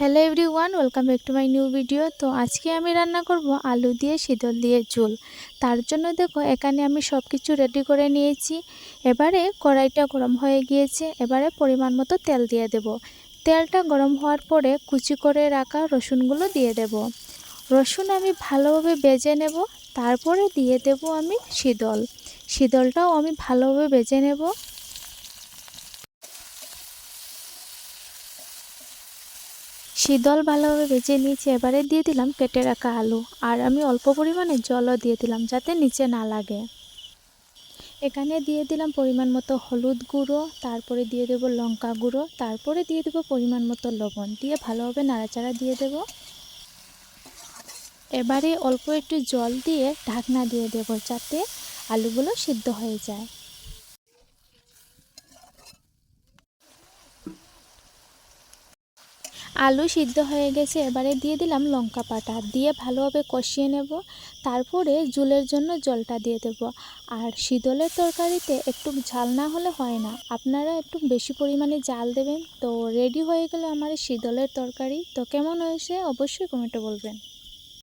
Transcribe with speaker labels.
Speaker 1: Hello everyone, welcome back to my new video. তো আজকে আমি রান্না করব আলু দিয়ে শীতল দিয়ে ঝোল। তার জন্য দেখো এখানে আমি সব কিছু রেডি করে নিয়েছি। এবারে কড়াইটা গরম হয়ে গিয়েছে, এবারে পরিমাণ মতো তেল দিয়ে দেব। তেলটা গরম হওয়ার পরে কুচি করে রাখা রসুনগুলো দিয়ে দেব। রসুন আমি ভালোভাবে ভেজে নেব, তারপরে দিয়ে দেব আমি শীতলটাও আমি ভালোভাবে ভেজে নেব। শীতল ভালোভাবে ভেজে নিয়েছি, এবারে দিয়ে দিলাম কেটে রাখা আলু, আর আমি অল্প পরিমাণে জলও দিয়ে দিলাম যাতে নিচে না লাগে। এখানে দিয়ে দিলাম পরিমাণ মতো হলুদ গুঁড়ো, তারপরে দিয়ে দেব লঙ্কা গুঁড়ো, তারপরে দিয়ে দেব পরিমাণ মতো লবণ, দিয়ে ভালোভাবে নাড়াচাড়া দিয়ে দেব। এবারে অল্প একটু জল দিয়ে ঢাকনা দিয়ে দেব যাতে আলুগুলো সিদ্ধ হয়ে যায়। আলু সিদ্ধ হয়ে গেছে, এবারে দিয়ে দিলাম লঙ্কা বাটা, দিয়ে ভালোভাবে কষিয়ে নেব। তারপরে ঝোলের জন্য জলটা দিয়ে দেব। আর শীতলের তরকারিতে একটু ঝাল না হলে হয় না, আপনারা একটু বেশি পরিমাণে ঝাল দেবেন। তো রেডি হয়ে গেল আমার শীতলের তরকারি। তো কেমন হয়েছে অবশ্যই কমেন্টে বলবেন।